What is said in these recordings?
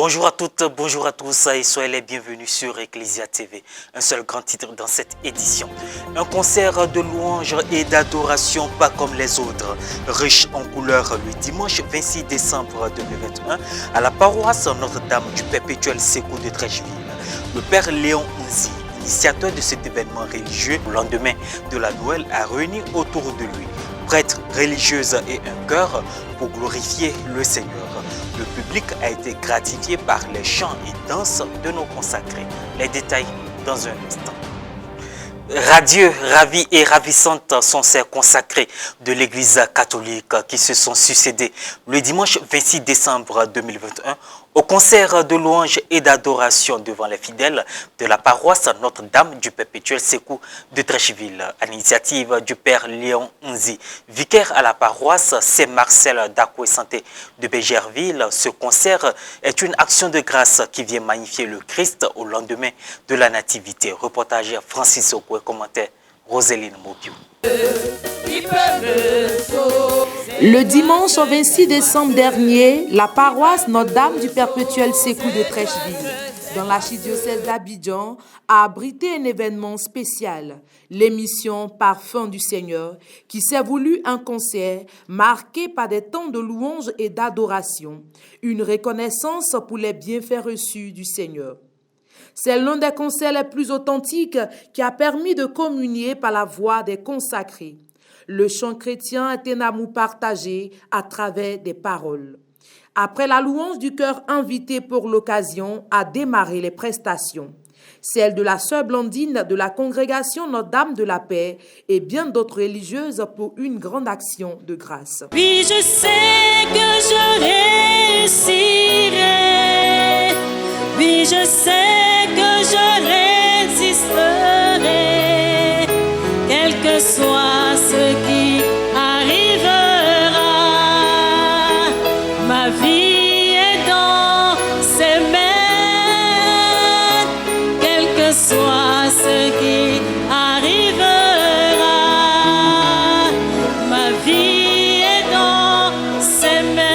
Bonjour à toutes, bonjour à tous et soyez les bienvenus sur Ecclesia TV. Un seul grand titre dans cette édition. Un concert de louanges et d'adoration pas comme les autres, riche en couleurs le dimanche 26 décembre 2021 à la paroisse Notre-Dame du Perpétuel Sékou de Treichville. Le Père Léon Nzi, initiateur de cet événement religieux, au lendemain de la Noël, a réuni autour de lui prêtres, religieuses et un chœur pour glorifier le Seigneur. Le public a été gratifié par les chants et danses de nos consacrés. Les détails dans un instant. Radieux, ravis et ravissantes sont ces consacrés de l'Église catholique qui se sont succédés le dimanche 26 décembre 2021 au concert de louanges et d'adoration devant les fidèles de la paroisse Notre-Dame du Perpétuel Sékou de Treichville, à l'initiative du Père Léon Nzi, vicaire à la paroisse Saint-Marcel d'Akoué-Santé de Bégerville. Ce concert est une action de grâce qui vient magnifier le Christ au lendemain de la Nativité. Reportage Francis Okoué, commentaire Roséline Mobio. Le dimanche 26 décembre dernier, la paroisse Notre-Dame du Perpétuel Sékou de Treichville, dans l'archidiocèse d'Abidjan, a abrité un événement spécial, l'émission Parfum du Seigneur, qui s'est voulu un concert marqué par des temps de louange et d'adoration, une reconnaissance pour les bienfaits reçus du Seigneur. C'est l'un des concerts les plus authentiques qui a permis de communier par la voix des consacrés. Le chant chrétien est un amour partagé à travers des paroles. Après la louange du chœur invité pour l'occasion a démarré les prestations. Celle de la sœur Blandine de la congrégation Notre-Dame de la Paix et bien d'autres religieuses pour une grande action de grâce. Oui, je sais que je réussirai. Oui, je sais que je résisterai, quel que soit ce qui arrivera. Ma vie est dans ses mains, quel que soit ce qui arrivera. Ma vie est dans ses mains.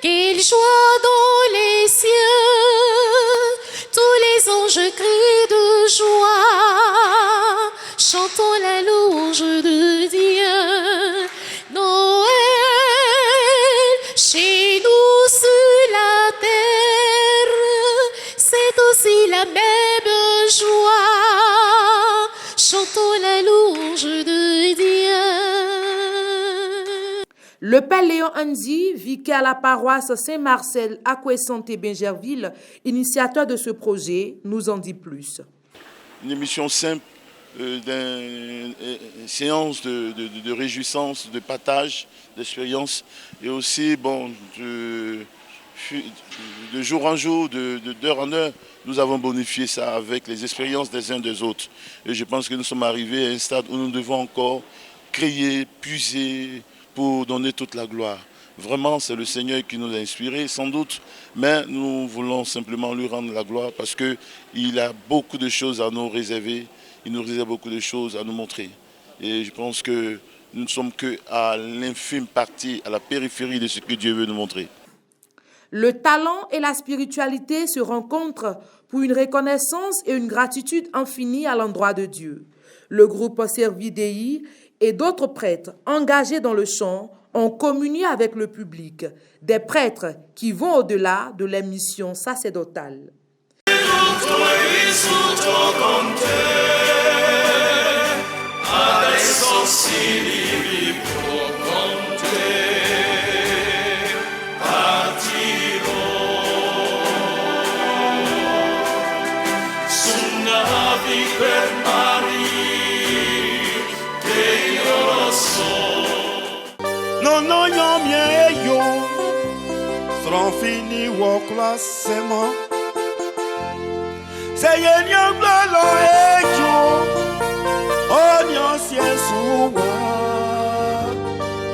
Qu'il joie dans les cieux, tous les anges crient de joie, chantons la louange de Dieu. Noël, chez nous sur la terre, c'est aussi la même joie, chantons la louange de Dieu. Le Père Léon Nzi, vicaire à la paroisse Saint-Marcel Akoué-Santé Bégerville, initiateur de ce projet, nous en dit plus. Une émission simple, une séance de réjouissance, de partage, d'expérience et aussi de jour en jour, d'heure en heure, nous avons bonifié ça avec les expériences des uns des autres. Et je pense que nous sommes arrivés à un stade où nous devons encore créer, puiser, pour donner toute la gloire. Vraiment, c'est le Seigneur qui nous a inspirés, sans doute, mais nous voulons simplement lui rendre la gloire parce qu'il a beaucoup de choses à nous réserver, il nous réserve beaucoup de choses à nous montrer. Et je pense que nous ne sommes qu'à l'infime partie, à la périphérie de ce que Dieu veut nous montrer. Le talent et la spiritualité se rencontrent pour une reconnaissance et une gratitude infinie à l'endroit de Dieu. Le groupe Servidei et d'autres prêtres engagés dans le chant ont communié avec le public, des prêtres qui vont au-delà de les missions sacerdotales. Non, yo mien yo, seront fini au classement. C'est yon blalo e yo, on yon sien soua.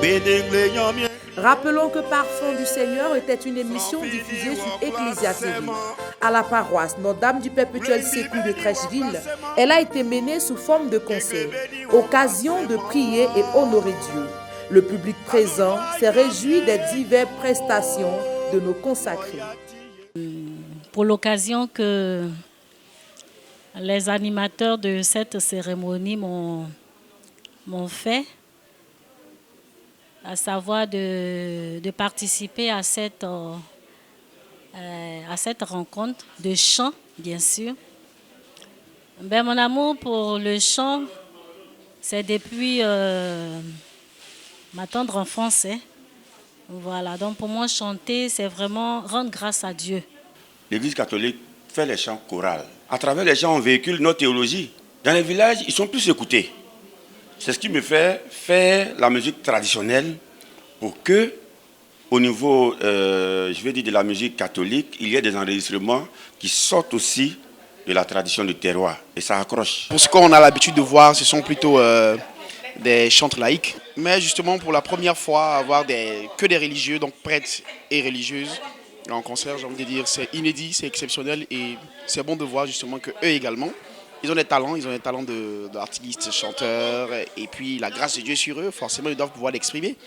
Bédégle yon mien. Rappelons que Parfum du Seigneur était une émission diffusée sur Ecclesia TV. À la paroisse Notre-Dame du Perpétuel Sékou de Treichville, elle a été menée sous forme de concert, occasion de prier et honorer Dieu. Le public présent s'est réjoui des diverses prestations de nos consacrés. Pour l'occasion que les animateurs de cette cérémonie m'ont fait, à savoir de participer à cette rencontre de chant, bien sûr. Ben, mon amour pour le chant, c'est depuis ma tendre enfance. Voilà, donc pour moi, chanter, c'est vraiment rendre grâce à Dieu. L'Église catholique fait les chants chorales. À travers les chants, on véhicule notre théologie. Dans les villages, ils sont plus écoutés. C'est ce qui me fait faire la musique traditionnelle pour que, au niveau, je vais dire, de la musique catholique, il y ait des enregistrements qui sortent aussi de la tradition du terroir. Et ça accroche. Pour ce qu'on a l'habitude de voir, ce sont plutôt des chantres laïques. Mais justement, pour la première fois, avoir que des religieux, donc prêtres et religieuses, en concert, j'ai envie de dire, c'est inédit, c'est exceptionnel et c'est bon de voir justement qu'eux également, ils ont des talents d'artistes, chanteurs et puis la grâce de Dieu sur eux, forcément ils doivent pouvoir l'exprimer.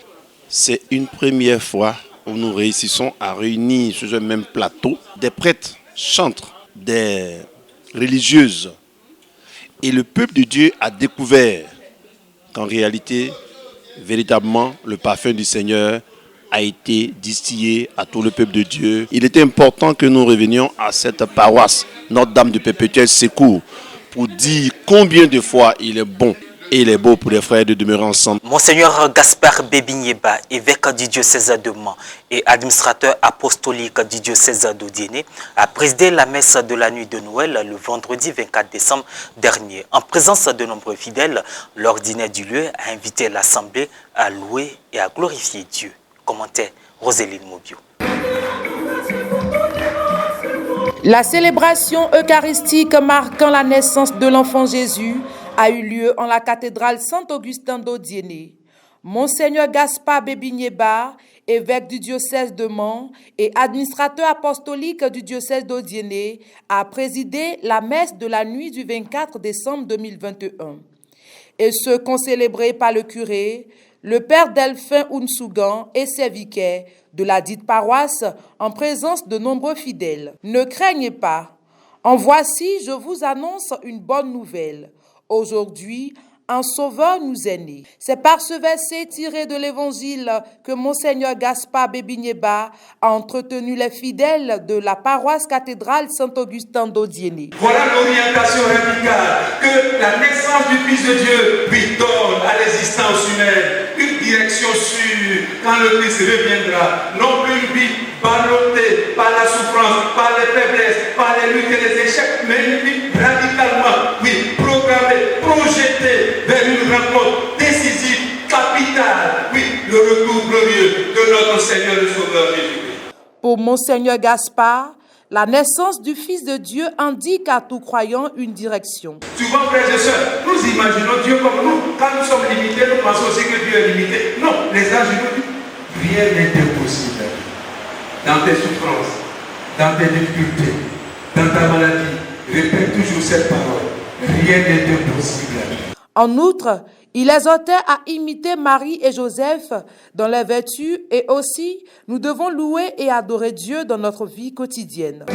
C'est une première fois où nous réussissons à réunir sur un même plateau des prêtres, chantres, des religieuses. Et le peuple de Dieu a découvert qu'en réalité, véritablement, le parfum du Seigneur a été distillé à tout le peuple de Dieu. Il était important que nous revenions à cette paroisse, Notre-Dame du Perpétuel Secours, pour dire combien de fois il est bon et il est beau pour les frères de demeurer ensemble. Monseigneur Gaspard Bébigneba, évêque du diocèse de Mans et administrateur apostolique du diocèse d'Odiéné, a présidé la messe de la nuit de Noël le vendredi 24 décembre dernier. En présence de nombreux fidèles, l'ordinaire du lieu a invité l'Assemblée à louer et à glorifier Dieu. Commentaire Roséline Mobio. La célébration eucharistique marquant la naissance de l'enfant Jésus a eu lieu en la cathédrale Saint-Augustin d'Odiéné. Monseigneur Gaspard Bébigneba, évêque du diocèse de Mans et administrateur apostolique du diocèse d'Odiéné, a présidé la messe de la nuit du 24 décembre 2021. Et ce concélébré par le curé, le père Delphin Ounsougan et ses vicaires de la dite paroisse en présence de nombreux fidèles. Ne craignez pas, en voici, je vous annonce une bonne nouvelle. Aujourd'hui, un sauveur nous est né. C'est par ce verset tiré de l'évangile que Monseigneur Gaspard Bébigneba a entretenu les fidèles de la paroisse cathédrale Saint-Augustin d'Odiéné. Voilà l'orientation radicale que la naissance du Fils de Dieu lui donne à l'existence humaine. Une direction sûre quand le Christ reviendra. Non plus une vie ballottée par la souffrance, par les faiblesses, par les luttes et les échecs, mais une vie radicalement, oui, programmée, projetée vers une rencontre décisive, capitale, oui, le retour glorieux de notre Seigneur et Sauveur Jésus-Christ. Pour Monseigneur Gaspard, la naissance du Fils de Dieu indique à tout croyant une direction. Souvent, frères et sœurs, nous imaginons Dieu comme nous. Quand nous sommes limités, nous pensons aussi que Dieu est limité. Non, les anges nous disent, rien n'est impossible. Dans tes souffrances, dans tes difficultés, dans ta maladie, répète toujours cette parole. Rien n'est impossible. En outre, il exhortait à imiter Marie et Joseph dans leurs vertus et aussi, nous devons louer et adorer Dieu dans notre vie quotidienne.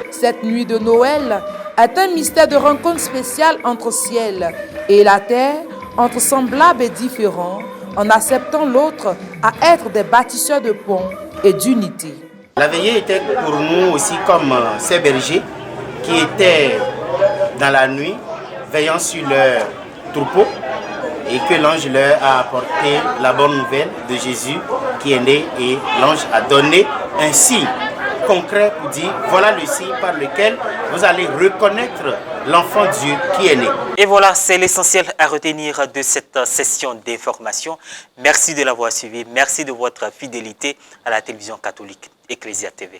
Cette nuit de Noël est un mystère de rencontre spéciale entre ciel et la terre, entre semblables et différents, en acceptant l'autre à être des bâtisseurs de ponts et d'unité. La veillée était pour nous aussi comme ces bergers qui étaient dans la nuit, veillant sur leur troupeau, et que l'ange leur a apporté la bonne nouvelle de Jésus qui est né, et l'ange a donné un signe concret pour dire voilà le signe par lequel vous allez reconnaître l'enfant Dieu qui est né. Et voilà, c'est l'essentiel à retenir de cette session d'information. Merci de l'avoir suivi, merci de votre fidélité à la télévision catholique Ecclesia TV.